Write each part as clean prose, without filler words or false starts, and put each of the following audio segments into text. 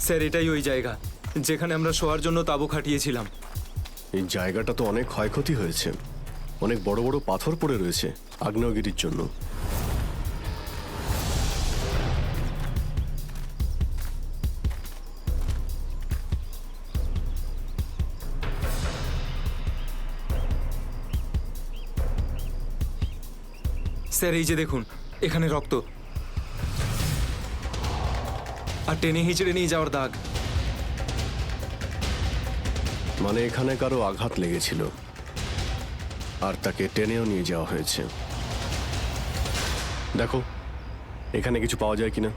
Sir এটাই ওই জায়গা যেখানে আমরা শোয়ার জন্য তাঁবু খাটিয়েছিলাম। এই জায়গাটা তো অনেক ক্ষয়ক্ষতি হয়েছে, অনেক বড় বড় পাথর পড়ে রয়েছে আগ্নেয়গিরির জন্য। স্যার এই যে দেখুন, এখানে রক্ত আর টেনে হিঁচড়ে নিয়ে যাওয়ার দাগ। মানে এখানে কারো আঘাত লেগেছিল আর তাকে টেনেও নিয়ে যাওয়া হয়েছে। দেখো এখানে কিছু পাওয়া যায় কিনা।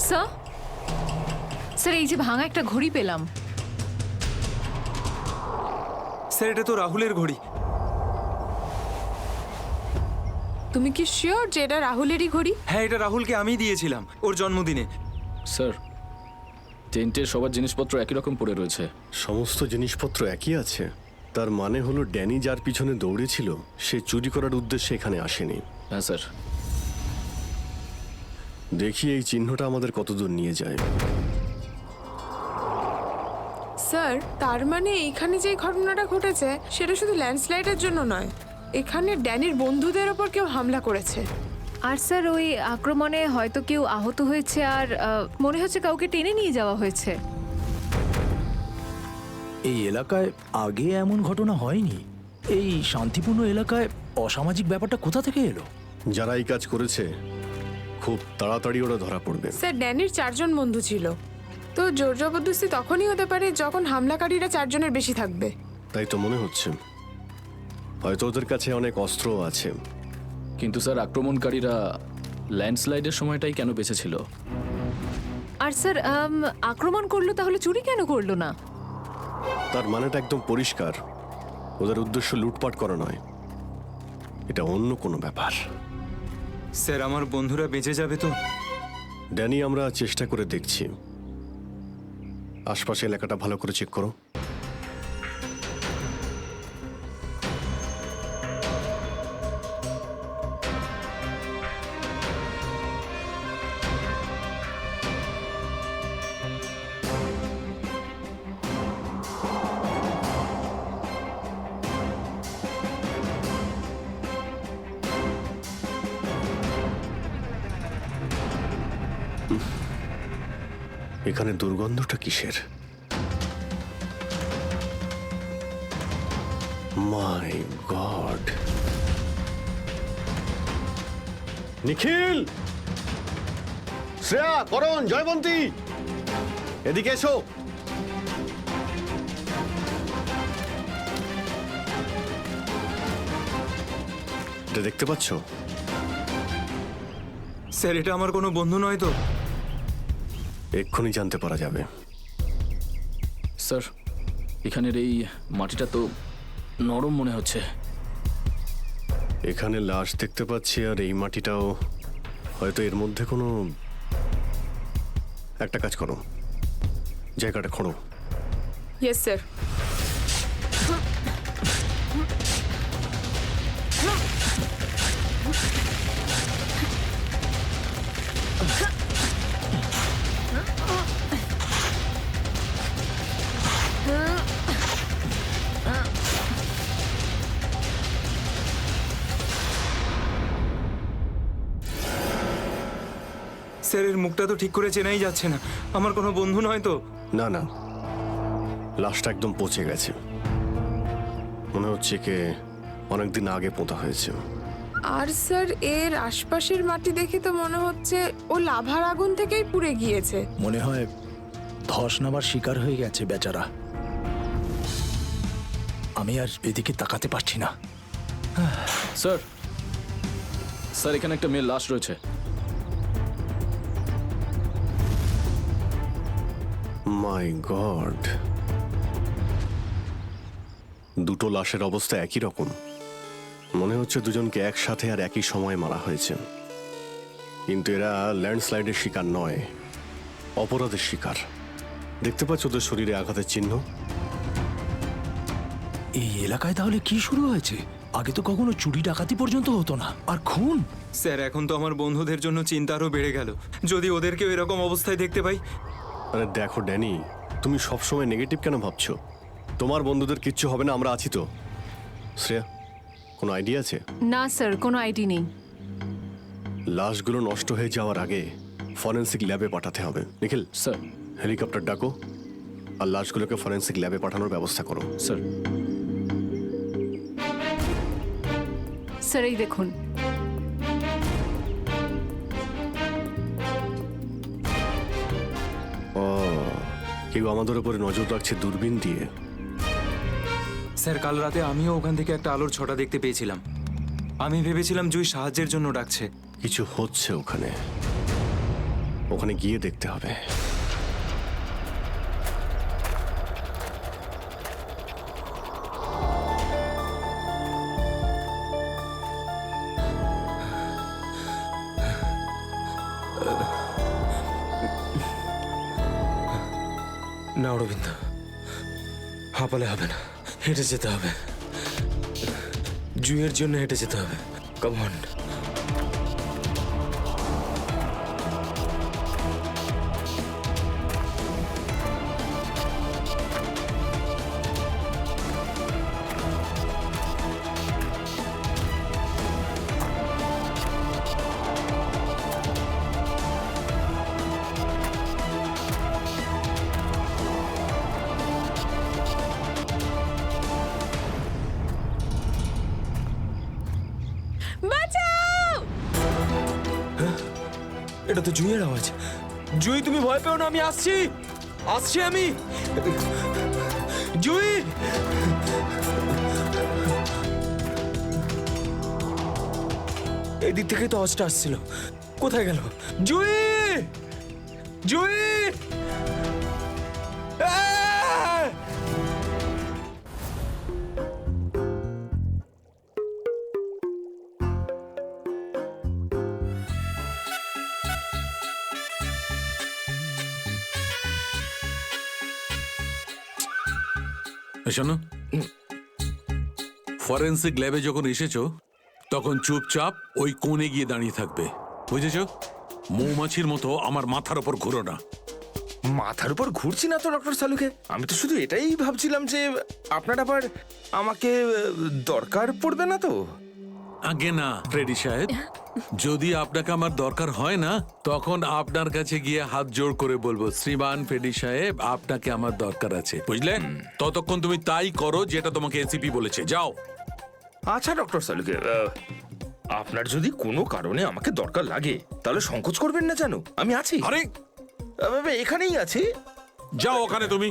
স্যার স্যার এই যে ভাঙা একটা ঘড়ি পেলাম। স্যার এটা তো রাহুলের ঘড়ি। তুমি কি শিওর যে এটা রাহুলেরই ঘড়ি? হ্যাঁ, এটা রাহুলকে আমি দিয়েছিলাম ওর জন্মদিনে। স্যার টেন্টের সবার জিনিসপত্র একই রকম পড়ে রয়েছে। সমস্ত জিনিসপত্র একই আছে, তার মানে হলো ড্যানি যার পিছনে দৌড়েছিল সে চুরি করার উদ্দেশ্যে এখানে আসেনি। হ্যাঁ স্যার। দেখি এই চিহ্নটা আমাদের কতদূর নিয়ে যায়। স্যার তার মানে এইখানে যে ঘটনাটা ঘটেছে সেটা শুধু ল্যান্ডস্লাইডের জন্য নয়, এখানে ড্যানির বন্ধুদের ওপর কেউ হামলা করেছে। আর স্যার ওই আক্রমণে হয়তো কেউ আহত হয়েছে আর মনে হচ্ছে কাউকে টেনে নিয়ে যাওয়া হয়েছে। এই এলাকায় আগে এমন ঘটনা হয়নি। এই শান্তিপূর্ণ এলাকায় অসামাজিক ব্যাপারটা কোথা থেকে এলো? যারা এই কাজ করেছে খুব তাড়াতাড়ি ওরা ধরা পড়বে। স্যার ড্যানির 4 জন বন্ধু ছিল, তো জোর জবরদস্তি তখনই হতে পারে যখন হামলাকারীরা 4 জনের বেশি থাকবে। তাই তো মনে হচ্ছে, হয়তো ওদের কাছে অনেক অস্ত্রও আছে। কিন্তু স্যার আক্রমণকারীরা ল্যান্ডস্লাইডের সময়টাই কেন বেঁচেছিল? আর স্যার আক্রমণ করলো তাহলে চুরি কেন করলো না? তার মানেটা একদম পরিষ্কার, ওদের উদ্দেশ্য লুটপাট করা নয়, এটা অন্য কোনো ব্যাপার। স্যার আমার বন্ধুরা বেঁচে যাবে তো? ড্যানি আমরা চেষ্টা করে দেখছি। আশপাশে এলাকাটা ভালো করে চেক করো। এখানে দুর্গন্ধটা কিসের? মাই গড! নিখিল, শ্রেয়া, করণ, জয়বন্তী, এদিকে এসো। এটা দেখতে পাচ্ছ? স্যার এটা আমার কোনো বন্ধু নয় তো? এক্ষুনি জানতে পারা যাবে। স্যার এখানের এই মাটিটা তো নরম মনে হচ্ছে। এখানে লাশ দেখতে পাচ্ছি আর এই মাটিটাও, হয়তো এর মধ্যে কোনো একটা কাজ করো, জায়গাটা খোঁড়ো। Yes sir. স্যার এর মুখটা তো ঠিক করে চেনাই যাচ্ছে না, আমার কোনো বন্ধু নয় তো? না না, লাশটা একদম পচে গেছে, মনে হচ্ছে কে অনেকদিন আগে পোঁতা হয়েছে। আর স্যার এর আশপাশের মাটি দেখে তো মনে হচ্ছে ও লাভার আগুন থেকেই পুড়ে গিয়েছে। মনে হয় ধস নামার শিকার হয়ে গেছে বেচারা। আমি আর এদিকে তাকাতে পারছি না। স্যার স্যার এখানে একটা মেয়ের লাশ রয়েছে। মাই গড! দুটো লাশের অবস্থা একই রকম, মনে হচ্ছে দুজনকে একসাথে আর একই সময়ে মারা হয়েছে। কিন্তু এরা ল্যান্ডস্লাইডের শিকার নয়, অপরাধের শিকার। দেখতে পাচ্ছ ওদের শরীরে আঘাতের চিহ্ন? এই এলাকায় তাহলে কি শুরু হয়েছে? আগে তো কখনো চুরি ডাকাতি পর্যন্ত হতো না, আর খুন? স্যার এখন তো আমার বন্ধুদের জন্য চিন্তা আরও বেড়ে গেল। যদি ওদেরকেও এরকম অবস্থায় দেখতে পাই। আরে দেখো ড্যানি, তুমি সবসময় নেগেটিভ কেন ভাবছো? তোমার বন্ধুদের কিচ্ছু হবে না, আমরা আছি তো। শ্রেয়া, কোনো আইডিয়া আছে? না স্যার, কোনো আইডি নেই। লাশগুলো নষ্ট হয়ে যাওয়ার আগে ফরেন্সিক ল্যাবে পাঠাতে হবে। নিখিল, স্যার। হেলিকপ্টার ডাকো আর লাশগুলোকে ফরেন্সিক ল্যাবে পাঠানোর ব্যবস্থা করো। স্যার। স্যার এই দেখুন। ও, কেউ আমাদের উপরে নজর রাখছে দূরবীন দিয়ে। স্যার কাল রাতে আমিও ওখান থেকে একটা আলোর ছটা দেখতে পেয়েছিলাম। আমি ভেবেছিলাম জুই সাহায্যের জন্য ডাকছে। কিছু হচ্ছে ওখানে, ওখানে গিয়ে দেখতে হবে। না অরবিন্দ, হাঁপালে হবে না, হেঁটে যেতে হবে। জুইয়ের জন্য হেঁটে যেতে হবে। Come on. বাঁচাও! এটা তো জুইয়ের আওয়াজ। জুই তুমি ভয় পেও না, আমি আসছি, আসছি আমি। জুই! এই দিক থেকেই তো আওয়াজটা আসছিল। কোথায় গেল জুই? জুই! আহ! শোনো, ফরেন্সিক ল্যাবে যখন এসেছো তখন চুপচাপ ওই কোণে গিয়ে দাঁড়িয়ে থাকবে, বুঝেছো? মৌমাছির মতো আমার মাথার ওপর ঘুরো না। মাথার উপর ঘুরছি না তো ডক্টর সালুকে। আমি তো শুধু এটাই ভাবছিলাম যে আপনার আবার আমাকে দরকার পড়বে না তো। আগে না ফ্রেডি সাহেব, যদি আপনাকে আমার দরকার হয় না তখন আপনার কাছে গিয়ে হাত জোড় করে বলবো, শ্রীমান ফ্রেডি সাহেব আপনাকে আমার দরকার আছে, বুঝলেন? ততক্ষণ তুমি তাই করো যেটা তোমাকে এসিপি বলেছে, যাও। আচ্ছা ডক্টর সালুকে, আপনার যদি কোনো কারণে আমাকে দরকার লাগে তাহলে সংকোচ করবেন না, জানো আমি আছি। আরে এখানেই আছি। যাও ওখানে তুমি।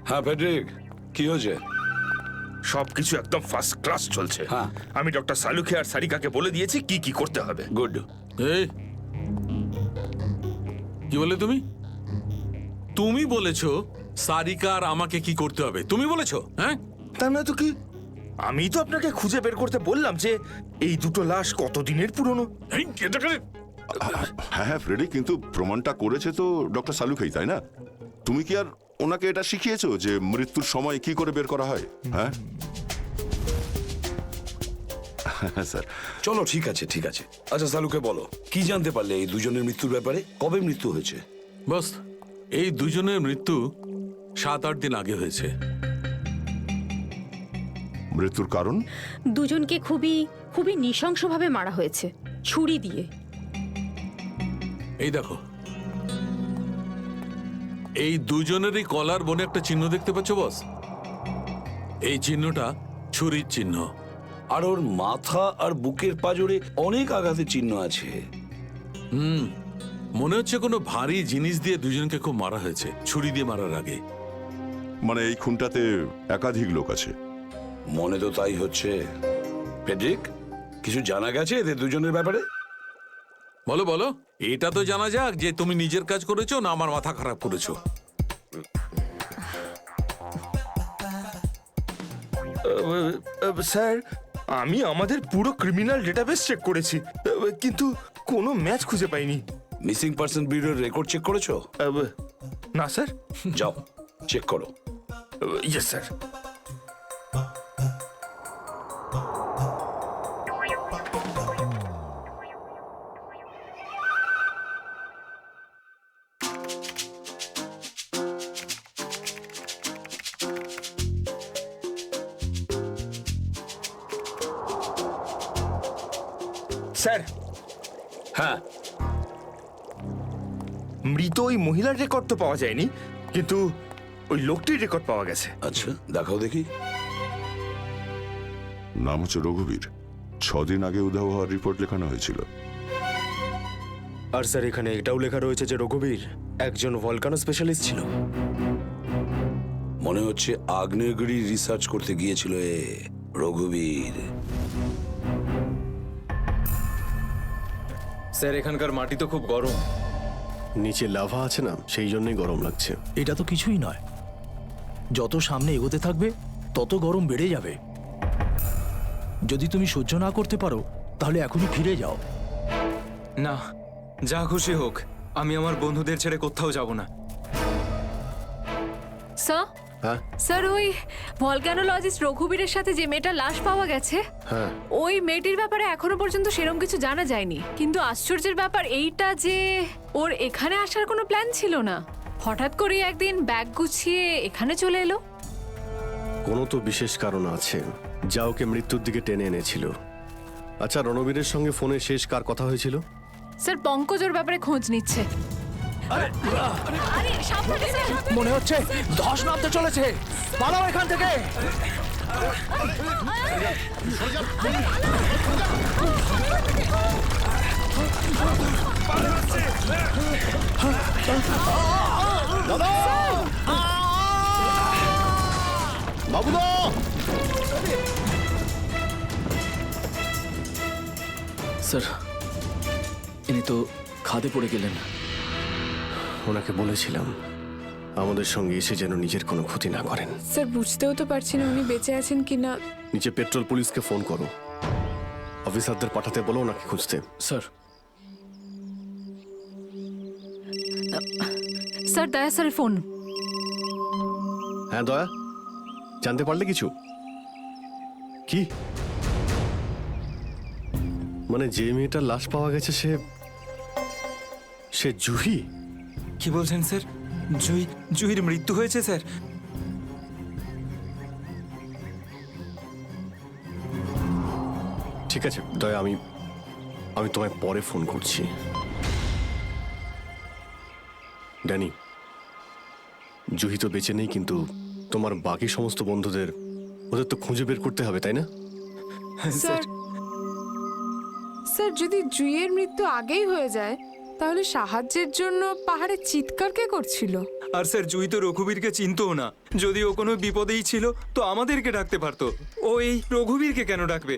হ্যাঁ ফেডরিক, কি হয়েছে? সবকিছু একদম ফার্স্ট ক্লাস চলছে। হ্যাঁ। আমি ডক্টর সালুকে আর সারিকাকে বলে দিয়েছি কি কি করতে হবে। গুড। এই কি বলে তুমি? তুমি বলেছো সারিকা আর আমাকে কি করতে হবে? তুমি বলেছো? হ্যাঁ, তা না তো কি, আমি তো আপনাকে খুঁজে বের করতে বললাম যে এই দুটো লাশ কতদিনের পুরনো। এই, এটাকে হ্যাঁ হ্যাঁ ফ্রেডি, কিন্তু প্রমাণটা করেছে তো ডক্টর সালুকেই, তাই না? তুমি কি আর ওনাকে এটা শিখিয়েছো যে মৃত্যুর সময় কি করে বের করা হয়? হ্যাঁ স্যার। চলো ঠিক আছে ঠিক আছে। আচ্ছা সালুকে বলো, কি জানতে পারলে এই দুজনের মৃত্যুর ব্যাপারে? কবে মৃত্যু হয়েছে? বস, এই দুজনের মৃত্যু 7-8 দিন আগে হয়েছে। মৃত্যুর কারণ? দুজনকে খুবই খুবই নৃশংসভাবে মারা হয়েছে, ছুরি দিয়ে। এই দেখো, এই দুজনেরই কলার বনে একটা চিহ্ন দেখতে পাচ্ছ বস? এই চিহ্নটা ছুরির চিহ্ন। আর ওর মাথা আর বুকের পাঁজরে অনেক আঘাতের চিহ্ন আছে। মনে হচ্ছে কোনো ভারী জিনিস দিয়ে দুজনকে খুব মারা হয়েছে, ছুরি দিয়ে মারার আগে। মানে এই খুনটাতে একাধিক লোক আছে। মনে তো তাই হচ্ছে। ফেডরিক, কিছু জানা গেছে এদের দুজনের ব্যাপারে? বলো বলো, এটা তো জানা যাক যে তুমি নিজের কাজ করেছো না আমার মাথা খারাপ করেছো। স্যার, আমি আমাদের পুরো ক্রিমিনাল ডেটাবেস চেক করেছি, কিন্তু কোনো ম্যাচ খুঁজে পাইনি। মিসিং পার্সন ব্যুরোর রেকর্ড চেক করেছো? না স্যার। যাও চেক করো। Yes sir. স্যার, হ্যাঁ, মৃত ওই মহিলার রেকর্ড তো পাওয়া যায়নি, কিন্তু ওই লোকটির রেকর্ড পাওয়া গেছে। আচ্ছা দেখাও দেখি। নাম হচ্ছে রঘুবীর। 6 দিন আগে উধাও হওয়ার রিপোর্ট লেখানো হয়েছিল। আর স্যার এখানে এটাও লেখা রয়েছে যে রঘুবীর একজন ভলকানো স্পেশালিস্ট ছিল। মনে হচ্ছে আগ্নেয়গিরি রিসার্চ করতে গিয়েছিল রঘুবীর। স্যার এখানকার মাটি তো খুব গরম। নিচে লাভা আছে না, সেই জন্যই গরম লাগছে। এটা তো কিছুই নয়, যত সামনে এগোতে থাকবে তত গরম বেড়ে যাবে। যদি তুমি সহ্য না করতে পারো তাহলে এখনই ফিরে যাও। না, যা খুশি হোক, আমি আমার বন্ধুদের ছেড়ে কোথাও যাব না। স্যার, হ্যাঁ স্যার ওই ভলকানোলজিস্ট রঘুবীরের সাথে যে মেয়েটার লাশ পাওয়া গেছে, হ্যাঁ, ওই মেয়েটির ব্যাপারে এখনো পর্যন্ত সেরকম কিছু জানা যায়নি। কিন্তু আশ্চর্যের ব্যাপার এইটা যে ওর এখানে আসার কোনো প্ল্যান ছিল না। হঠাৎ করে একদিন ব্যাগ গুছিয়ে এখানে চলে এলো। কোনো তো বিশেষ কারণ আছে যা ওকে মৃত্যুর দিকে টেনে এনেছিল। আচ্ছা, রণবীরের সঙ্গে ফোনে শেষ কার কথা হয়েছিল? স্যার পঙ্কজ ওর ব্যাপারে খোঁজ নিচ্ছে। আরে সাবধানে স্যার। মনে হচ্ছে ধস নামতে চলেছে, পালাও এখান থেকে। বাবুদা! স্যার, ইনি তো খাদে পড়ে গেলেন। ওনাকে বলেছিলাম আমাদের সঙ্গে এসে যেন নিজের কোনো ক্ষতি না করেন। স্যার বুঝতেও তো পারছি না উনি বেঁচে আছেন কিনা। নিচে পেট্রোল পুলিশকে ফোন করো, অফিসারদের পাঠাতে বলো ওনাকে খুঁজতে। স্যার, স্যার দয়া স্যারের ফোন। হ্যাঁ দয়া, জানতে পারলে কিছু? কি মানে যে মেয়েটার লাশ পাওয়া গেছে সে জুহি? কি বলছেন স্যার? জুহির মৃত্যু হয়েছে স্যার? ঠিক আছে দয়া, আমি তোমায় পরে ফোন করছি। ড্যানি, জুহি তো বেঁচে নেই, কিন্তু তোমার বাকি সমস্ত বন্ধুদের ওদের তো খুঁজে বের করতে হবে, তাই না? স্যার, স্যার যদি জুইয়ের মৃত্যু আগেই হয়ে যায় তাহলে সাহায্যের জন্য পাহাড়ে চিৎকার কে করছিল? আর স্যার জুই তো রঘুবীরকে চিনতও না। যদি ও কোনো বিপদেই ছিল তো আমাদেরকে ডাকতে পারতো। ও এই রঘুবীরকে কেন ডাকবে?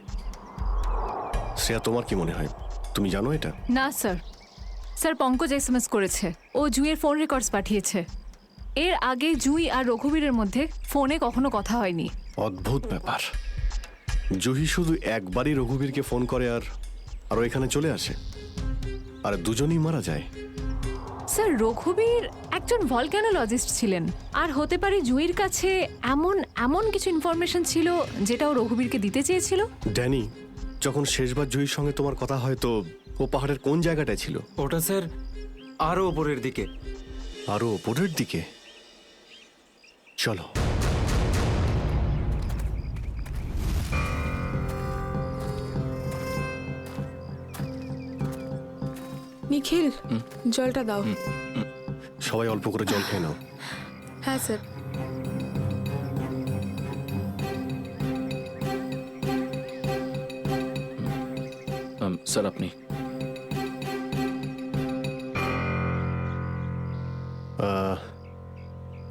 শ্রেয়া, তোমার কি মনে হয়? তুমি জানো এটা? না স্যার, স্যার পঙ্কজ এসএমএস করেছে, ও জুইয়ের ফোন রেকর্ডস পাঠিয়েছে। এর আগে জুই আর রঘুবীরের মধ্যে ফোনে কখনো কথা হয়নি। অদ্ভুত ব্যাপার, জুহি শুধু একবারই রঘুবীরকে ফোন করে আর ও এখানে চলে আসে, আর দুজনেই মারা যায়। স্যার রঘুবীর একজন ভলকানোলজিস্ট ছিলেন, আর হতে পারে জুইয়ের কাছে এমন কিছু ইনফরমেশন ছিল যেটা ও রঘুবীরকে দিতে চেয়েছিল। ড্যানি, যখন শেষবার জুহির সঙ্গে তোমার কথা হয় তো ও পাহাড়ের কোন জায়গাটায় ছিল? ওটা স্যার আরো ওপরের দিকে। আরো ওপরের দিকে? চলো। নিখিল, জলটা দাও। সবাই অল্প করে জল খেয়ে নাও। হ্যাঁ স্যার। স্যার আপনি?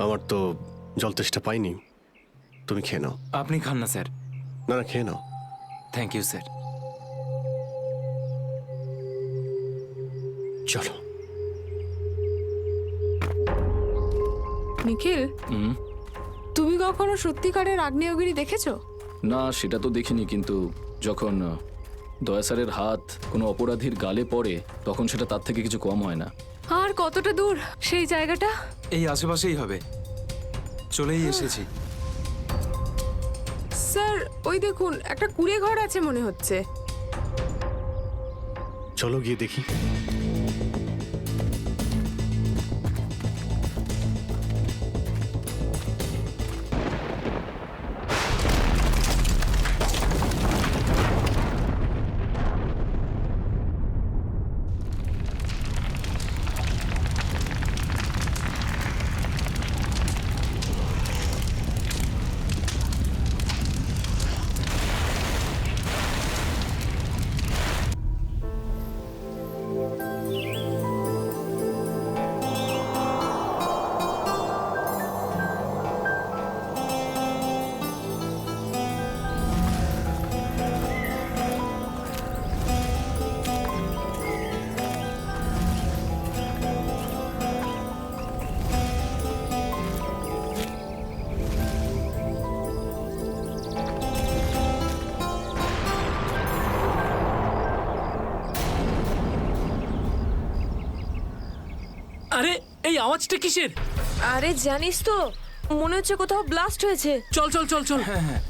আমার তো জল তেষ্টা পাইনি, তুমি খেয়ে নাও। আপনি খান না স্যার। না না, খেয়ে নাও। Thank you sir. চলো। নিখিল, তুমি কখনো সত্যিকারের আগ্নেয়গিরি দেখেছো? না, সেটা তো দেখিনি, কিন্তু যখন দয়া স্যারের হাত কোনো অপরাধীর গালে পড়ে তখন সেটা তার থেকে কিছু কম হয় না। আর কতটা দূর সেই জায়গাটা? এই আশেপাশেই হবে, চলেই এসেছি। স্যার ওই দেখুন একটা কুড়ে ঘর আছে মনে হচ্ছে। চলো গিয়ে দেখি। আরে এই আওয়াজটা কিসের? আরে জানিস তো, মনে হচ্ছে কোথাও ব্লাস্ট হয়েছে। চল চল চল চল। হ্যাঁ হ্যাঁ,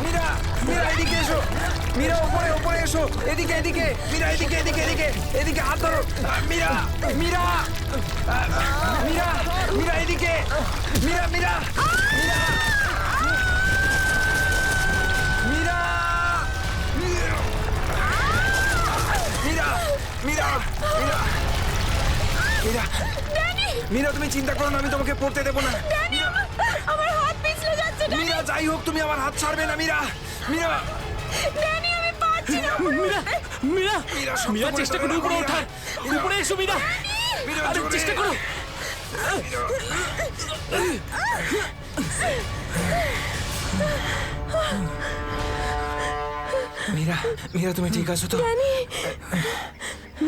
মীরা, মীরা এদিকে এসো। মীরা ওপরে ওপরে এসো। এদিকে এদিকে। মীরা এদিকে এদিকে এদিকে। এদিকে হাত ধরো। মীরা, মীরা, মীরা, মীরা এদিকে। মীরা, মীরা, মীরা, মীরা, মীরা, মীরা, মীরা, মীরা, মীরা তুমি চিন্তা করো না, আমি তোমাকে পড়তে দেবো না। আমার হাত পিছলে যাচ্ছে। মীরা যাই হোক তুমি আমার হাত ছাড়বে না মীরা। মীরা, ড্যানি আমি পাচ্ছি না। মীরা মীরা মীরা, শক্ত মীরা করে চেষ্টা ধরে করো রাখো, উপরে মীরা। ওঠার। উপরে এসো মীরা। মীরা, আরে জোরে। চেষ্টা করো। মীরা, মীরা তুমি ঠিক আছো তো?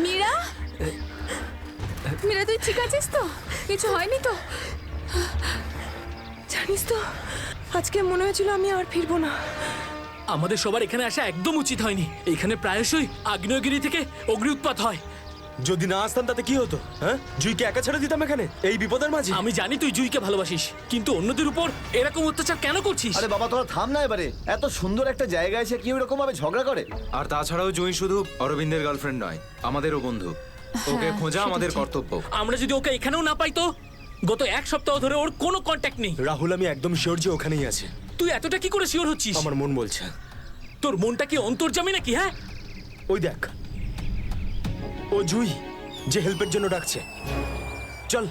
মীরা, মীরা তুই ঠিক আছিস তো? কিছু হয়নি তো? জানিস তো, আজকে মনে হয়েছিল আমি আর ফিরবো না। আমাদের সবার এখানে আসা একদম উচিত হয়নি। এখানে প্রায়শই আগ্নেয়গিরি থেকে অগ্নি উৎপাত হয়। যদি না আসতাম তাতে কি হতো? হ্যাঁ, জুইকে একা ছেড়ে দিতাম এখানে এই বিপদের মাঝে? আমি জানি তুই জুইকে ভালোবাসিস, কিন্তু অন্যদের উপর এরকম অত্যাচার কেন করছিস? আরে বাবা তোরা থাম না এবারে। এত সুন্দর একটা জায়গায় এসে কি এরকম ভাবে ঝগড়া করে? আর তাছাড়াও জুঁই শুধু অরবিন্দের গার্লফ্রেন্ড নয়, আমাদেরও বন্ধু। ওকে খোঁজা আমাদের কর্তব্য। আমরা যদি ওকে এখানেও না পাই তো? গত এক সপ্তাহ ধরে ওর কোনো কন্ট্যাক্ট নেই। রাহুল, আমি একদম শিওর যে ওখানেই আছে। তুই এতটা কি করে শিওর হচ্ছিস? আমার মন বলছে। তোর মনটা কি অন্তর্যামী নাকি? হ্যাঁ, ওই দেখ, ও জুই যে হেল্পের জন্য ডাকছে। চল,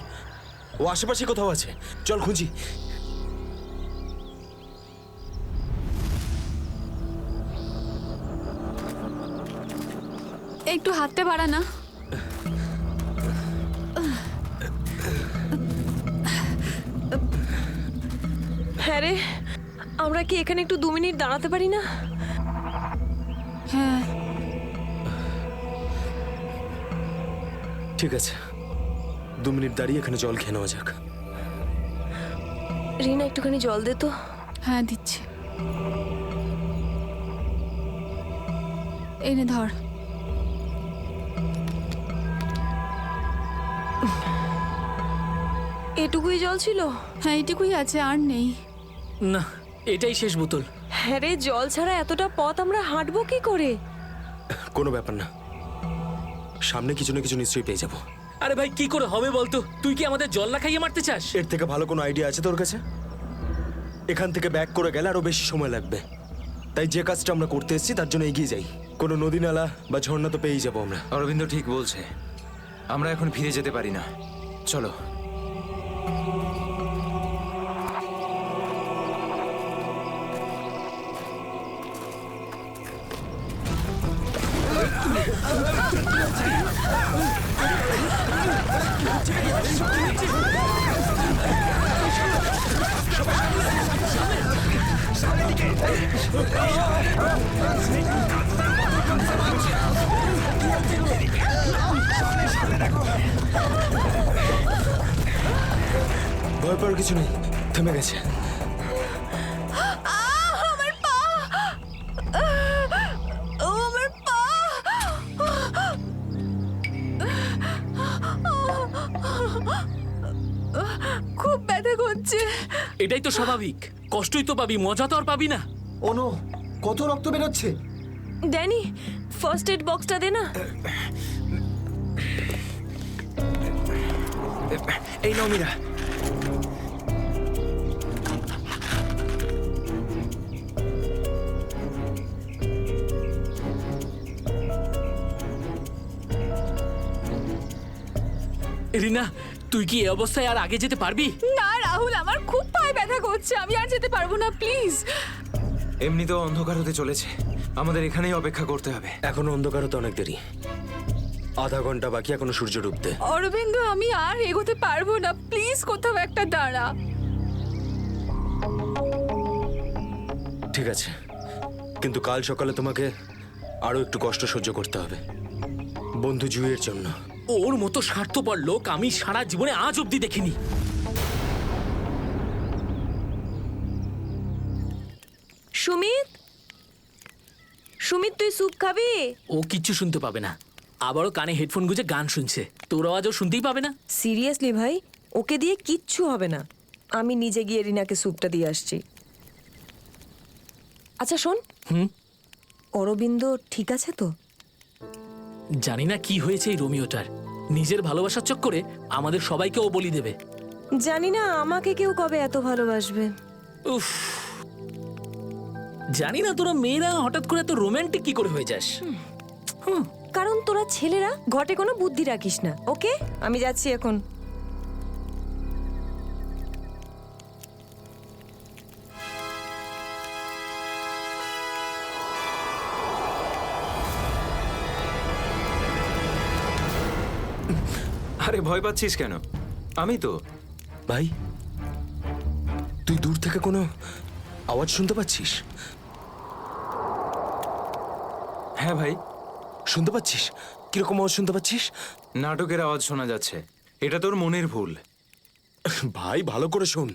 ও আশেপাশে কোথাও আছে, চল খুঁজি। একটু হাতটা বাড়া না। হ্যাঁ রে, আমরা কি এখানে একটু 2 মিনিট দাঁড়াতে পারি না? হ্যাঁ, ঠিক আছে, 2 মিনিট দাঁড়িয়ে এখানে জল খেয়ে নেওয়া যাক। রিনা একটুখানি জল দে তো। হ্যাঁ দিচ্ছি। এই নে ধর। এটুকুই জল ছিল? হ্যাঁ এইটুকুই আছে, আর নেই। না এটাই শেষ বোতল। হ্যাঁ রে, জল ছাড়া এতটা পথ আমরা হাঁটবো কি করে? কোনো ব্যাপার না, সামনে কিছু না কিছু নিশ্চয়ই পেয়ে যাবো। আরে ভাই কি করে হবে বলতো? তুই কি আমাদের জল না খাইয়ে মারতে চাস? এর থেকে ভালো কোনো আইডিয়া আছে তোর কাছে? এখান থেকে ব্যাক করে গেলে আরো বেশি সময় লাগবে। তাই যে কাজটা আমরা করতে এসেছি তার জন্য এগিয়ে যাই। কোনো নদী নালা বা ঝর্ণা তো পেয়েই যাবো আমরা। অরবিন্দ ঠিক বলছে, আমরা এখন ফিরে যেতে পারি না। চলো। ভয় পাওয়ার কিছু নেই, থেমে গেছে। আমার পা, আমার পা। খুব ব্যথা করছে। এটাই তো স্বাভাবিক, কষ্টই তো পাবি, মজা তো আর পাবি না। ও নো, কত রক্ত বেরোচ্ছে। ড্যানি, ফার্স্ট এড বক্সটা দে না। এই নাও মীরা। রিনা, তুই কি এই অবস্থায় আর আগে যেতে পারবি? না রাহুল, আমার খুব পায়ে ব্যথা করছে, আমি আর যেতে পারবো না, প্লিজ। এমনিতেও অন্ধকার হতে চলেছে, আমাদের এখানেই অপেক্ষা করতে হবে। এখনো অন্ধকার হতে অনেক দেরি, আধা ঘন্টা বাকি এখনো সূর্য ডুবতে। অরবিন্দ, আমি আর এগোতে পারবো না, প্লিজ কোথাও একটা দাঁড়া। ঠিক আছে, কিন্তু কাল সকালে তোমাকে আরো একটু কষ্ট সহ্য করতে হবে, বন্ধু জুইয়ের জন্য। ওর মতো স্বার্থপর লোক আমি সারা জীবনে আজ অব্দি দেখিনি। সুমিত, সুমিত তুই স্যুপ খাবি? ও কিচ্ছু শুনতে পাবে না, আবারও কানে হেডফোন গুঁজে গান শুনছে, তোর আওয়াজও শুনতেই পাবে না। সিরিয়াসলি ভাই, ওকে দিয়ে কিচ্ছু হবে না, আমি নিজে গিয়ে রিনাকে স্যুপটা দিয়ে আসছি। আচ্ছা শোন, অরবিন্দ ঠিক আছে তো? জানি না কি হয়েছে এই রোমিওটার, নিজের ভালোবাসার চক্করে আমাদের সবাইকে ও বলি দেবে। জানি না আমাকে কেউ কবে এত ভালোবাসবে। উফ, জানি না তোরা মেয়েরা হঠাৎ করে এত রোমান্টিক কি করে হয়ে যাস। কারণ তোরা ছেলেরা ঘটে কোনো বুদ্ধি রাখিস না। ওকে, আমি যাচ্ছি এখন। আরে ভয় পাচ্ছিস কেন? আমি তো। ভাই, তুই দূর থেকে কোনো আওয়াজ শুনতে পাচ্ছিস? হ্যাঁ ভাই। শুনতে পাচ্ছিস? কিরকম আওয়াজ শুনতে পাচ্ছিস? নাটকের আওয়াজ শোনা যাচ্ছে, এটা তোর মনের ভুল। ভাই ভালো করে শোন,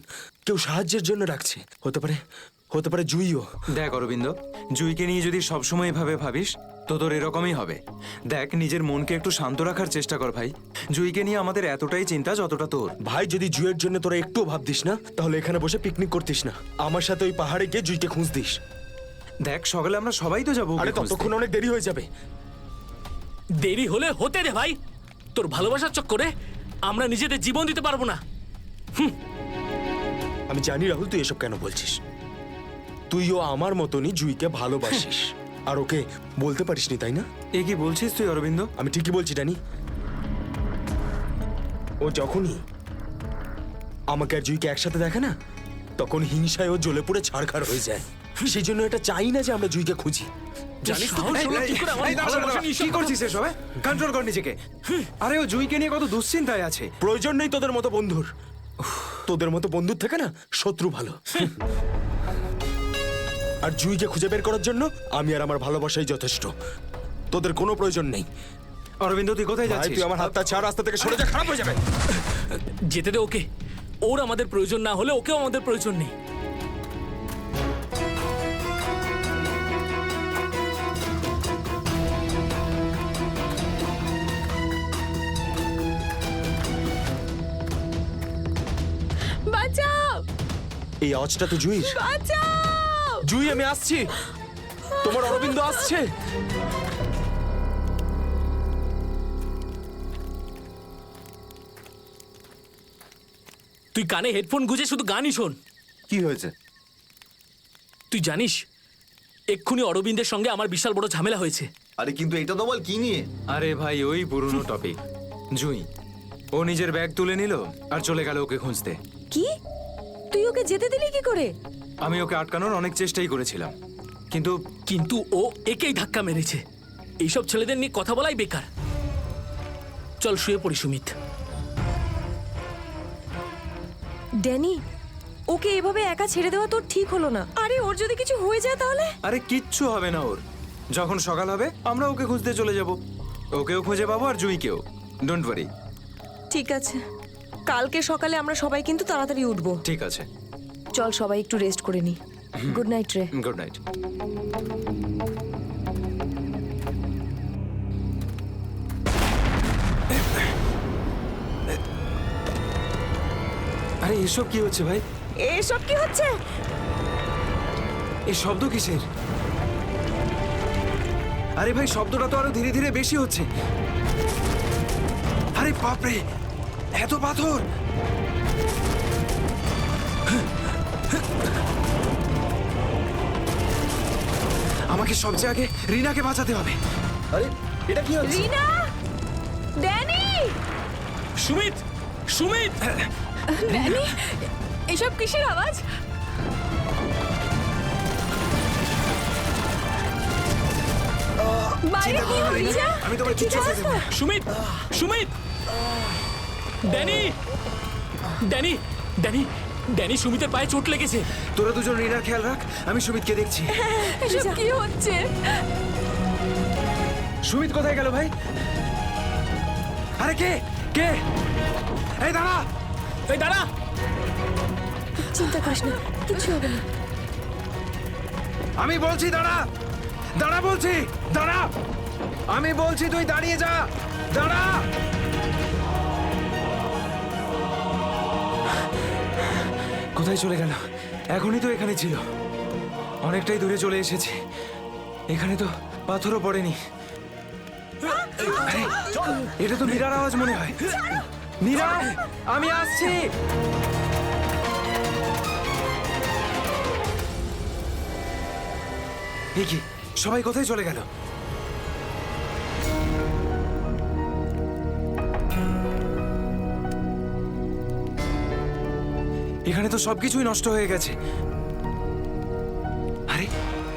কেউ সাহায্যের জন্য ডাকছে, হতে পারে জুইও। দেখ অরবিন্দ, জুইকে নিয়ে যদি সবসময় এভাবে ভাবিস তো তোর এরকমই হবে। দেখ, নিজের মনকে একটু শান্ত রাখার চেষ্টা কর ভাই। জুইকে নিয়ে আমাদের এতটাই চিন্তা যতটা তোর। ভাই, যদি জুইয়ের জন্য তোরা একটুও ভাবতিস না, তাহলে এখানে বসে পিকনিক করতিস না, আমার সাথে ওই পাহাড়ে গিয়ে জুইকে খুঁজতিস। দেখ, সকালে আমরা সবাই তো যাবো। আরে ততক্ষণ অনেক দেরি হয়ে যাবে। দেরি হলে হতে দে ভাই, তোর ভালোবাসার চক্করে আমরা নিজেদের জীবন দিতে পারবো না। আমি জানি রাহুল, তুই এসব কেন বলছিস। তুইও আমার মতনই জুইকে ভালোবাসিস, আর ওকে বলতে পারিসনি, তাই না? এ কি বলছিস তুই অরবিন্দ? আমি ঠিকই বলছি ড্যানি। ও যখনই আমাকে আর জুইকে একসাথে দেখে না, তখন হিংসায় ও জ্বলে পুড়ে ছাড়খাড় হয়ে যায়। সেই জন্য এটা চাই না যে আমরা জুইকে খুঁজি। জানিস তো কি করছিস এসব? কন্ট্রোল কর নিজেকে। আরে ও জুইকে নিয়ে কত দুশ্চিন্তায় আছে। প্রয়োজন নেই তোদের মতো বন্ধুর, তোদের মতো বন্ধুর থেকে না শত্রু ভালো। আর জুইকে খুঁজে বের করার জন্য আমি আর আমার ভালোবাসাই যথেষ্ট, তোদের কোনো প্রয়োজন নেই। অরবিন্দ, তুই কোথায় যাচ্ছিস? তুই আমার হাতটা ছাড়, রাস্তা থেকে সরে যা, খারাপ হয়ে যাবে। যেতে দে ওকে, ওর আমাদের প্রয়োজন না হলে ওকেও আমাদের প্রয়োজন নেই। বাঁচাও, এই আওয়াজটা তো জুইর। বাঁচাও। জুই, আমি আসছি, তোমার অরবিন্দ আসছে। তুই কানে হেডফোন গুঁজে শুধু গানই শোন। কি হয়েছে? তুই জানিস এক্ষুনি অরবিন্দের সঙ্গে আমার বিশাল বড় ঝামেলা হয়েছে। আরে কিন্তু এটা তো বল, কি নিয়ে? আরে ভাই, ওই পুরনো টপিক। জুই, ও নিজের ব্যাগ তুলে নিল আর চলে গেল ওকে খুঁজতে। কি? তুই ওকে যেতে দিলি কি করে? আমি ওকে আটকানোর অনেক চেষ্টাই করেছিলাম, কিন্তু কিন্তু ও একেই ধাক্কা মেরেছে। এইসব ছেলেদের নিয়ে কথা বলাই বেকার। চল শুয়ে পড়ি সুমিত। ড্যানি, ওকে এভাবে একা ছেড়ে দেওয়া তোর ঠিক হলো না। আরে ওর যদি কিছু হয়ে যায় তাহলে? আরে কিচ্ছু হবে না ওর। যখন সকাল হবে আমরা ওকে খুঁজতে চলে যাব। ওকেও খুঁজে পাবো আর জুইকেও। Don't worry. ঠিক আছে, কালকে সকালে আমরা সবাই কিন্তু তাড়াতাড়ি উঠবো। ঠিক আছে, চল সবাই একটু রেস্ট করে নি। গুড নাইট রে। Good night. আরে এসব কি হচ্ছে ভাই? এসব কি হচ্ছে? এই শব্দ কিসের? আরে ভাই শব্দটা তো আরো ধীরে ধীরে বেশি হচ্ছে। আরে বাপরে, এত পাথর! আমাকে সবচেয়ে আগে রিনাকে বাঁচাতে হবে। আরে এটা কি হচ্ছে? রিনা, ড্যানি, সুমিত, সুমিত! ড্যানি, এসব কিসের আওয়াজ? বাইরে কি হচ্ছে? আমি তোমার কিচ্ছু হতে দেব না। Sumit, Sumit! Danny, Danny, Danny, Danny, সুমিতের পায়ে চোট লেগেছে। তোরা দুজন রিনার খেয়াল রাখ, আমি সুমিতকে দেখছি। এসব কি হচ্ছে? সুমিত কোথায় গেল ভাই? আরে কে কে? এই দাঁড়া, এই দাঁড়া! চিন্তা করিস না, কিছু হবে না। আমি বলছি দাঁড়া, দাঁড়া বলছি, দাঁড়া! আমি বলছি তুই দাঁড়িয়ে যা, দাঁড়া! কোথায় চলে গেল? এখনই তো এখানে ছিল। অনেকটাই দূরে চলে এসেছি। এখানে তো পাথরও পড়েনি। আরে, এটা তো মীরার আওয়াজ মনে হয়। মীরা, আমি আসছি। এ কি, সবাই কোথায় চলে গেল? এখানে তো সবকিছুই নষ্ট হয়ে গেছে। আরে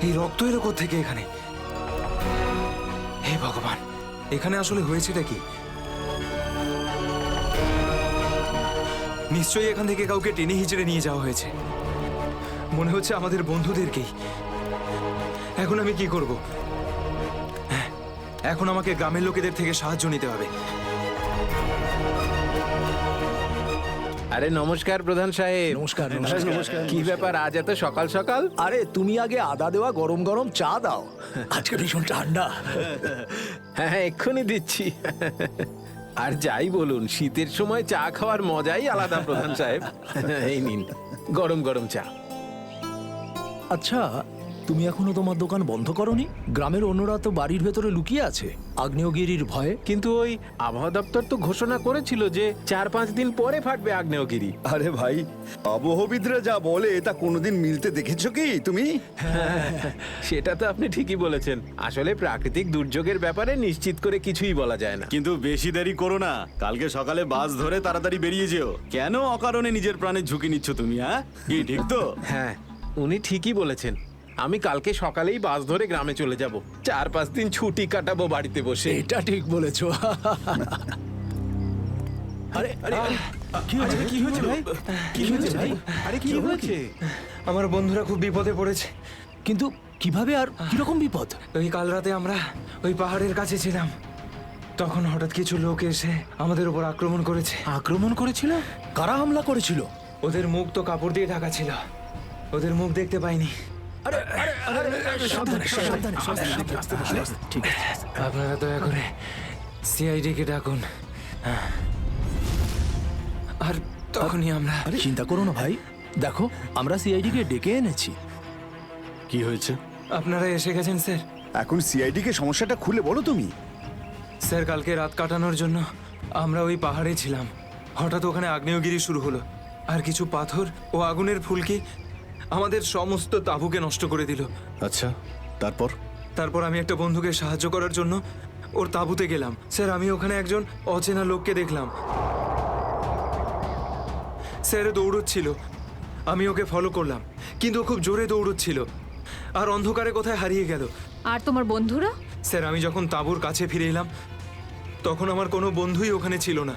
এই রক্ত এলো কোত্থেকে এখানে? হে ভগবান, এখানে আসলে হয়েছেটা কি? নিশ্চয়ই এখান থেকে কাউকে টেনে হিচড়ে নিয়ে যাওয়া হয়েছে। মনে হচ্ছে আমাদের বন্ধুদেরকেই। এখন আমি কি করব? হ্যাঁ, এখন আমাকে গ্রামের লোকেদের থেকে সাহায্য নিতে হবে। আরে নমস্কার প্রধান সাহেব। নমস্কার নমস্কার। কি ব্যাপার আজ এত সকাল সকাল? আরে তুমি আগে আদা দেওয়া গরম গরম চা দাও, আজকে ভীষণ ঠান্ডা। হ্যাঁ হ্যাঁ, এক্ষুনি দিচ্ছি। আর যাই বলুন, শীতের সময় চা খাওয়ার মজাই আলাদা প্রধান সাহেব। এই নিন গরম গরম চা। আচ্ছা, তুমি এখনো তোমার দোকান বন্ধ করনি? গ্রামের অন্যরা তো বাড়ির ভেতরে লুকিয়ে আছে আগ্নেয়গিরির ভয়ে। কিন্তু ওই আবহাওয়া দপ্তর তো ঘোষণা করেছিল যে 4-5 দিন পরে ফাটবে আগ্নেয়গিরি। আরে ভাই, আবহবিদরা যা বলে তা কোনোদিন মিলতে দেখেছো কি তুমি? সেটা তো আপনি ঠিকই বলেছেন। আসলে প্রাকৃতিক দুর্যোগের ব্যাপারে নিশ্চিত করে কিছুই বলা যায় না। কিন্তু বেশি দেরি করো না, কালকে সকালে বাস ধরে তাড়াতাড়ি বেরিয়ে যেও। কেন অকারণে নিজের প্রাণের ঝুঁকি নিচ্ছ তুমি? হ্যাঁ, কি ঠিক তো? হ্যাঁ, উনি ঠিকই বলেছেন। আমি কালকে সকালেই বাস ধরে গ্রামে চলে যাব। 4-5 দিন ছুটি কাটাবো বাড়িতে বসে। এটা ঠিক বলেছো। আরে আরে কি হয়েছে? কি হয়েছে ভাই? কি হয়েছে ভাই? আরে কি হয়েছে? আমার বন্ধুরা খুব বিপদে পড়েছে। কিন্তু কিভাবে আর কিরকম বিপদ? ওই কাল রাতে আমরা ওই পাহাড়ের কাছে ছিলাম, তখন হঠাৎ কিছু লোক এসে আমাদের উপর আক্রমণ করেছে। আক্রমণ করেছিল? কারা হামলা করেছিল? ওদের মুখ তো কাপড় দিয়ে ঢাকা ছিল, ওদের মুখ দেখতে পাইনি। ঠিক আছে, আপনারা দয়া করে সিআইডি কে ডাকুন। আর তখনই আমরা। চিন্তা করো না ভাই, দেখো আমরা সিআইডি কে ডেকে এনেছি। কি হয়েছে? আপনারা এসে গেছেন স্যার। এখন সিআইডি কে সমস্যাটা খুলে বলো তুমি। স্যার, কালকে রাত কাটানোর জন্য আমরা ওই পাহাড়ে ছিলাম। হঠাৎ ওখানে আগ্নেয়গিরি শুরু হলো, আর কিছু পাথর ও আগুনের ফুলকি আমাদের সমস্ত তাঁবুকে নষ্ট করে দিল। আচ্ছা, তারপর? তারপর আমি একটা বন্ধুকে সাহায্য করার জন্য ওর তাঁবুতে গেলাম। স্যার, আমি ওখানে একজন অচেনা লোককে দেখলাম। স্যার দৌড়চ্ছিল, আমি ওকে ফলো করলাম, কিন্তু ও খুব জোরে দৌড়চ্ছিল আর অন্ধকারে কোথায় হারিয়ে গেল। আর তোমার বন্ধুরা? স্যার আমি যখন তাঁবুর কাছে ফিরে এলাম তখন আমার কোনো বন্ধুই ওখানে ছিল না।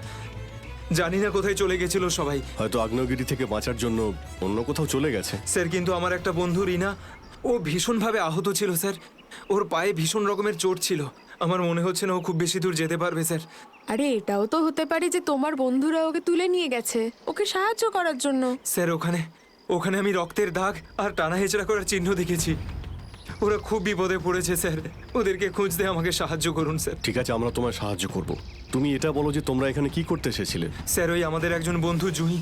জানি না কোথায় চলে গেছিল সবাই। হয়তো আগ্নেয়গিরি থেকে বাঁচার জন্য অন্য কোথাও চলে গেছে। স্যার কিন্তু আমার একটা বন্ধু রিনা, ও ভীষণভাবে আহত ছিল স্যার। ওর পায়ে ভীষণ রকমের চোট ছিল। আমার মনে হচ্ছে না ও খুব বেশি দূর যেতে পারবে স্যার। আরে এটাও তো হতে পারে যে তোমার বন্ধুরা ওকে তুলে নিয়ে গেছে ওকে সাহায্য করার জন্য। স্যার ওখানে আমি রক্তের দাগ আর টানা হেঁচড়া করার চিহ্ন দেখেছি। ওরা খুব বিপদে পড়েছে স্যার, ওদেরকে খুঁজতে আমাকে সাহায্য করুন স্যার। ঠিক আছে, আমরা তোমায় সাহায্য করব। তুমি এটা বলো যে তোমরা এখানে কি করতে এসেছিলে? স্যার ওই আমাদের একজন বন্ধু জুঁই,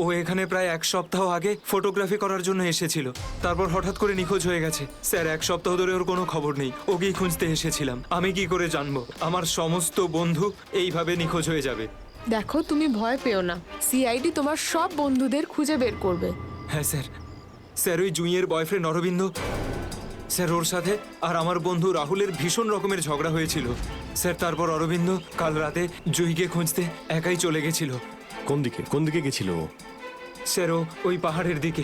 ও এখানে প্রায় 1 সপ্তাহ আগে ফটোগ্রাফি করার জন্য এসেছিল। তারপর হঠাৎ করে নিখোঁজ হয়ে গেছে স্যার। 1 সপ্তাহ ধরে ওর কোনো খবর নেই। ওকেই খুঁজতে এসেছিলাম। আমি কি করে জানবো আমার সমস্ত বন্ধু এইভাবে নিখোঁজ হয়ে যাবে? দেখো তুমি ভয় পেও না, সিআইডি তোমার সব বন্ধুদের খুঁজে বের করবে। হ্যাঁ স্যার। স্যার ওই জুঁইয়ের বয়ফ্রেন্ড অরবিন্দ স্যার, ওর সাথে আর আমার বন্ধু রাহুলের ভীষণ রকমের ঝগড়া হয়েছিল স্যার। তারপর অরবিন্দ কাল রাতে জুঁইকে খুঁজতে একাই চলে গেছিল। কোন দিকে গেছিল? স্যার ওই পাহাড়ের দিকে।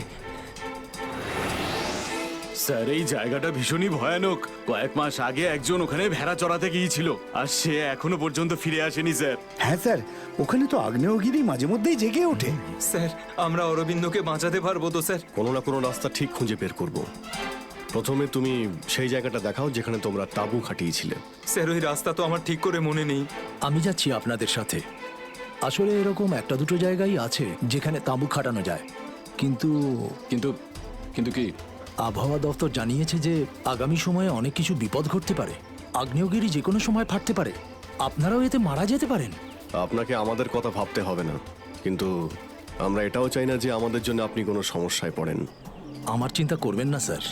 স্যার এই জায়গাটা ভীষণই ভয়ানক। কয়েক মাস আগে একজন ওখানে ভেড়া চড়াতে গিয়েছিল আর সে এখনো পর্যন্ত ফিরে আসেনি স্যার। হ্যাঁ স্যার, ওখানে তো আগ্নেয়গিরি মাঝে মধ্যেই জেগে ওঠে। স্যার আমরা অরবিন্দকে বাঁচাতে পারবো তো স্যার? কোনো না কোনো রাস্তা ঠিক খুঁজে বের করব। প্রথমে তুমি সেই জায়গাটা দেখাও যেখানে তোমরা তাঁবু খাটিয়েছিলে। স্যার ওই রাস্তা তো আমার ঠিক করে মনে নেই। আমি যাচ্ছি আপনাদের সাথে। আসলে এরকম একটা দুটো জায়গায় আছে যেখানে তাঁবু খাটানো যায়, কিন্তু কিন্তু কিন্তু কি? আবহাওয়া দপ্তর জানিয়েছে যে আগামী সময়ে অনেক কিছু বিপদ ঘটতে পারে। আগ্নেয়গিরি যে কোনো সময় ফাটতে পারে, আপনারাও এতে মারা যেতে পারেন। আপনাকে আমাদের কথা ভাবতে হবে না, কিন্তু আমরা এটাও চাই না যে আমাদের জন্য আপনি কোনো সমস্যায় পড়েন। আমার চিন্তা করবেন না স্যার,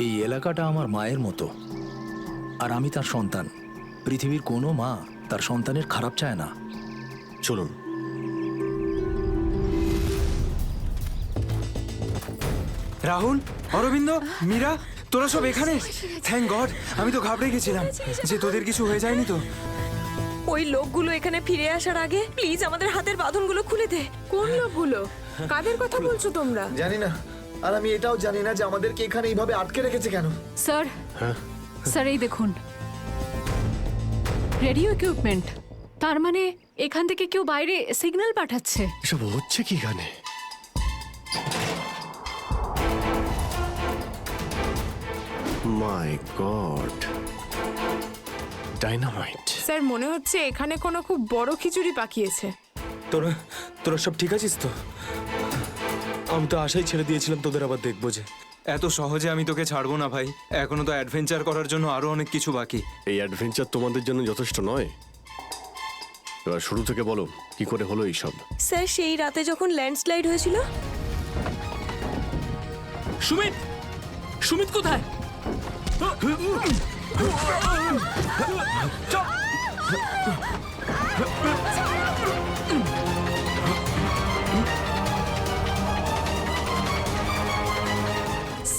এই এলাকাটা আমার মায়ের মতো, আর আমি তার সন্তান। পৃথিবীর কোনো মা তার সন্তানের খারাপ চায় না। চলুন। রাহুল, অরবিন্দ, মীরা, তোরা সব এখানে? Thank god. আমি তো ঘাবড়ে গেছিলাম যে তোদের কিছু হয়ে যায়নি তো। ওই লোকগুলো এখানে ফিরে আসার আগে প্লিজ আমাদের হাতের বাঁধনগুলো খুলে দে। কোন লোকগুলো? কাদের কথা বলছো তোমরা? জানি না, আর আমি এটাও জানি না যে আমাদেরকে এখানে এইভাবে আটকে রেখেছে কেন। স্যার, স্যার এই দেখুন রেডিও ইকুইপমেন্ট। তার মানে এখান থেকে কেউ বাইরে সিগন্যাল পাঠাচ্ছে। এসব হচ্ছে কি এখানে? মাই গড, ডাইনামাইট। স্যার মনে হচ্ছে এখানে কোনো খুব বড় খিচুড়ি পাকিয়েছে। তোরা সব ঠিক আছিস তো? আমি তো আশাই ছেড়ে দিয়েছিলাম তোদের আবার দেখবো যে। এত সহজে আমি তোকে ছাড়বো না ভাই। এখনো তো অ্যাডভেঞ্চার করার জন্য আরো অনেক কিছু বাকি। এই অ্যাডভেঞ্চার তোমাদের জন্য যথেষ্ট নয়? এবার শুরু থেকে বলো কি করে হলো এইসব। স্যার সেই রাতে যখন ল্যান্ডস্লাইড হয়েছিল। সুমিত, সুমিত কোথায়?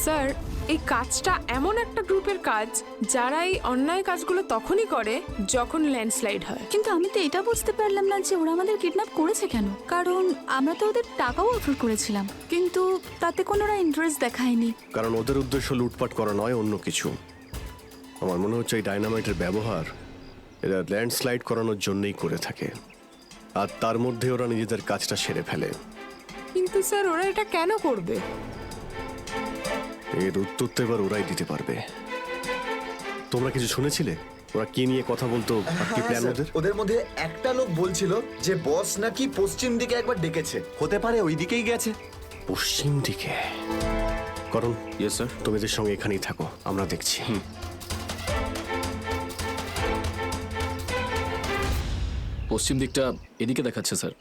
স্যার এই কাজটা এমন একটা গ্রুপের কাজ যারা এই অন্যায় কাজগুলো তখনই করে যখন ল্যান্ডস্লাইড হয়। কিন্তু আমি তো এটা বুঝতে পারলাম না যে ওরা আমাদের কিডন্যাপ করেছে কেন। কারণ আমরা তো ওদের টাকাও অফার করেছিলাম, কিন্তু তাতে কোনো ওরা ইন্টারেস্ট দেখায়নি। কারণ ওদের উদ্দেশ্য লুটপাট করা নয়, অন্য কিছু। আমার মনে হচ্ছে এই ডাইনামাইটের ব্যবহার এরা ল্যান্ডস্লাইড করানোর জন্যই করে থাকে, আর তার মধ্যে ওরা নিজেদের কাজটা সেরে ফেলে। কিন্তু স্যার ওরা এটা কেন করবে? এর উত্তর তো এবার ওরাই দিতে পারবে। তোমরা কিছু শুনেছিলে ওরা কি নিয়ে কথা বলতো? কি প্ল্যান ওদের? ওদের মধ্যে একটা লোক বলছিল যে বস নাকি পশ্চিম দিকে একবার ডেকেছে, হতে পারে ওই দিকেই গেছে। পশ্চিম দিকে? করণ, ইয়েস স্যার। তুমি এদের সঙ্গে এখানেই থাকো, আমরা দেখছি। পশ্চিম দিকটা এদিকে দেখাচ্ছে স্যার।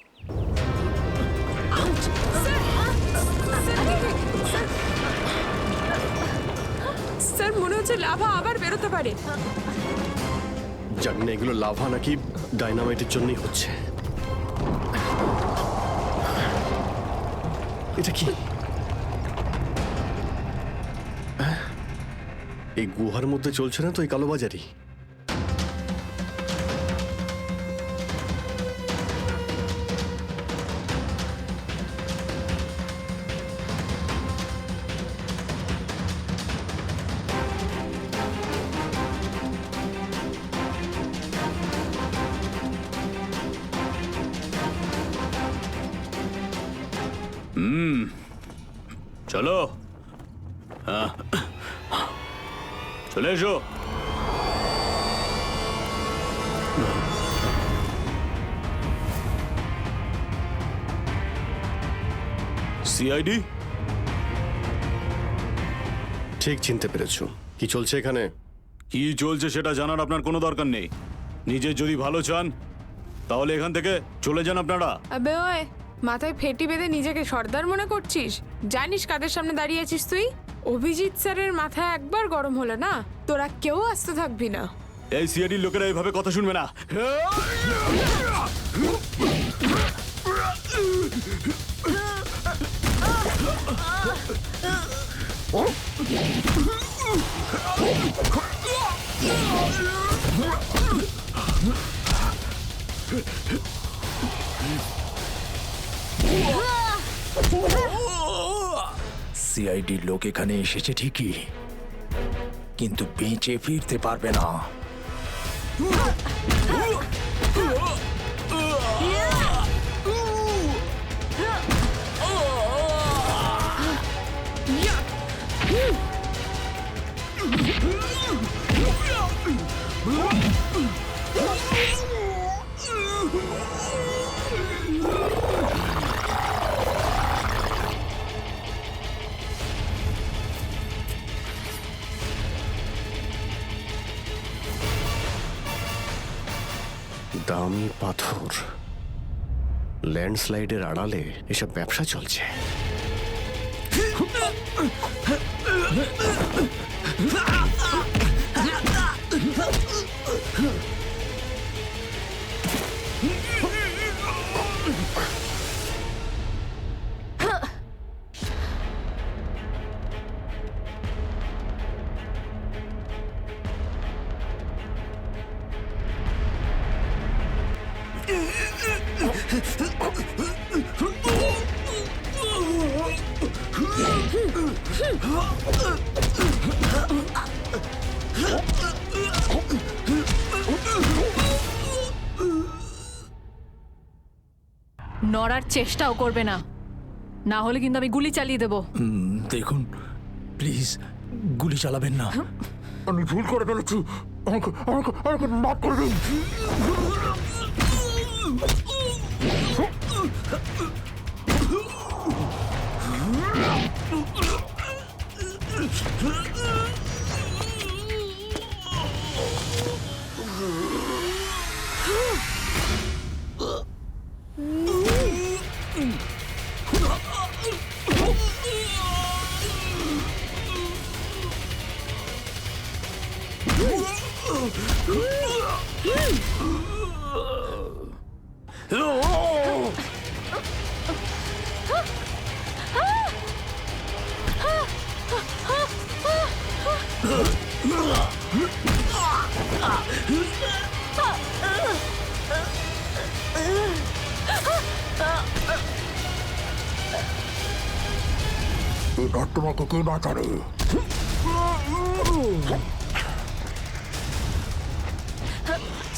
স্যার মনে হচ্ছে লাভা আবার বেরোতে পারে। জানি না এগুলো লাভা নাকি ডাইনামাইটের জন্যই হচ্ছে। এটা কি? এই গুহার মধ্যে চলছে না তো এই কালোবাজারি? চলো, হ্যাঁ, চলে এসো। সিআইডি? ঠিক চিনতে পেরেছো। কি চলছে এখানে? কি চলছে সেটা জানার আপনার কোনো দরকার নেই। নিজের যদি ভালো চান তাহলে এখান থেকে চলে যান আপনারা। আবে ওই, মাথায় ফেটি বেঁধে নিজেকে সর্দার মনে করছিস? জানিস কাদের সামনে দাঁড়িয়ে আছিস তুই? অভিজিৎ স্যারের মাথা একবার গরম হলো না, তোরা কেউ আস্ত থাকবি না। এই সিআইডির লোকেরা এইভাবে কথা শুনবে না। সিআইডির লোক এখানে এসেছে ঠিকই, কিন্তু বেঁচে ফিরতে পারবে না। দামি পাথর, ল্যান্ডস্লাইডের আড়ালে এসব ব্যবসা চলছে। নড়ার চেষ্টাও করবে না, না হলে কিন্তু আমি গুলি চালিয়ে দেবো। দেখুন প্লিজ, গুলি চালাবেন না। আমি ভুল করে ফেলেছি, আমাকে মাফ করে দিন। তোমাকে কে বাঁচাবে?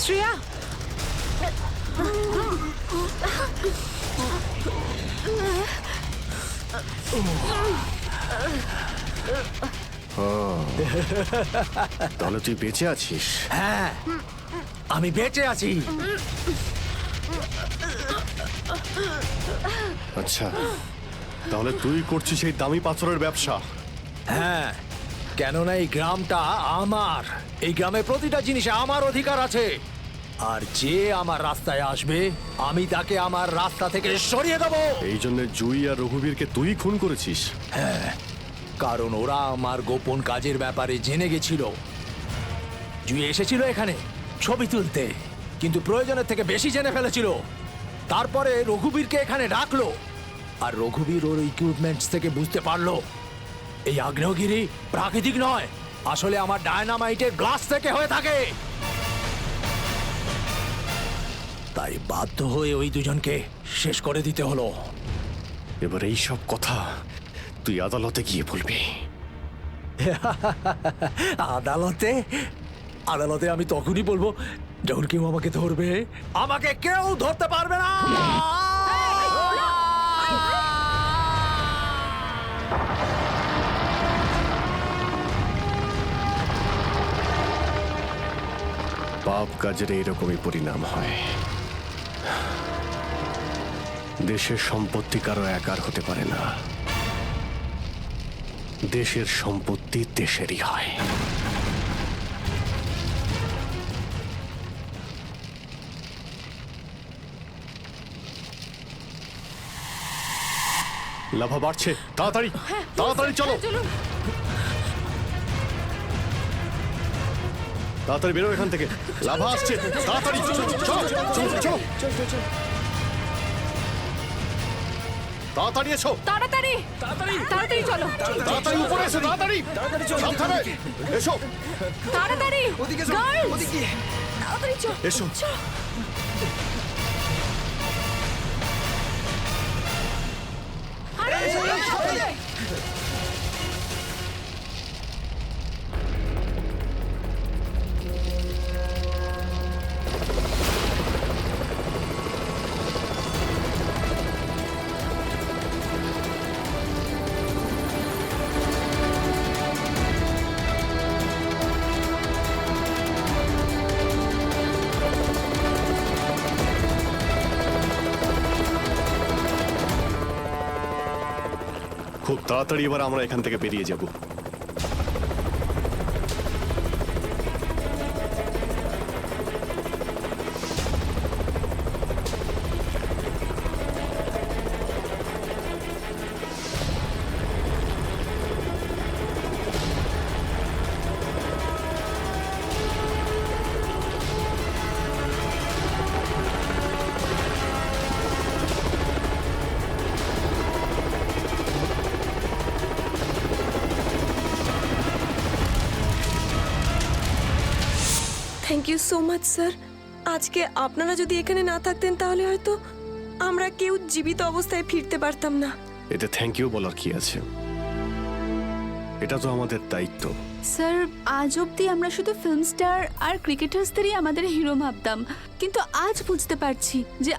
শ্রেয়া, তাহলে তুই বেঁচে আছিস? হ্যাঁ, আমি বেঁচে আছি। আচ্ছা, তাহলে তুই করছিস এই দামি পাথরের ব্যবসা? হ্যাঁ, কেননা এই গ্রামটা আমার। এই গ্রামের প্রতিটা জিনিসে আমার অধিকার আছে, আর যে আমার রাস্তায় আসবে আমি তাকে আমার রাস্তা থেকে সরিয়ে দেবো। এই জন্য জুই আর রঘুবীরকে তুই খুন করেছিস? হ্যাঁ, কারণ ওরা আমার গোপন কাজের ব্যাপারে জেনে গেছিল। জুই এসেছিল এখানে ছবি তুলতে, কিন্তু প্রয়োজনের থেকে বেশি জেনে ফেলেছিল। তারপরে রঘুবীরকে এখানে ডাকলো, আর রঘুবীর ওর ইকুইপমেন্টস থেকে বুঝতে পারলো এই আগ্নেয়গিরি প্রাকৃতিক নয়, আসলে আমার ডায়নামাইটের গ্লাস থেকে হয়ে থাকে। তাই বাধ্য হয়ে ওই দুজনকে শেষ করে দিতে হলো। এবার এই সব কথা তুই আদালতে গিয়ে বলবি। আদালতে? আদালতে আমি তখনই বলবো যখন কেউ আমাকে ধরবে। আমাকে কেউ ধরতে পারবে না। পাপ কাজের এইরকমই পরিণাম হয়। দেশের সম্পত্তি কারো একার হতে পারে না, দেশের সম্পত্তি দেশেরই হয়। লাভা বাড়ছে, তাড়াতাড়ি তাড়াতাড়ি চলো, তাড়াতাড়ি বেরো এখান থেকে, লাভা আসছে, তাড়াতাড়ি চলো চলো চলো চলো, তাড়াতাড়ি এসো, তাড়াতাড়ি তাড়াতাড়ি তাড়াতাড়ি চলো, তাড়াতাড়ি উপরে এসো, তাড়াতাড়ি সাবধানে এসো, তাড়াতাড়ি ওদিকে চলো, Girls! ওদিকে। তাড়াতাড়ি চলো এসো। খুব তাড়াতাড়ি এবার আমরা এখান থেকে বেরিয়ে যাব। Thank you so much sir. আজকে আপনারা যদি এখানে না থাকতেন তাহলে হয়তো আমরা কেউ জীবিত অবস্থায় ফিরতে পারতাম না। এতে থ্যাংক ইউ বলার কি আছে, এটা তো আমাদের দায়িত্ব। স্যার, আজ অবধি আমরা শুধু ফিল্ম স্টার আর ক্রিকেটার্সদেরই আমাদের হিরো ভাবতাম, কিন্তু আজ বুঝতে পারছি যে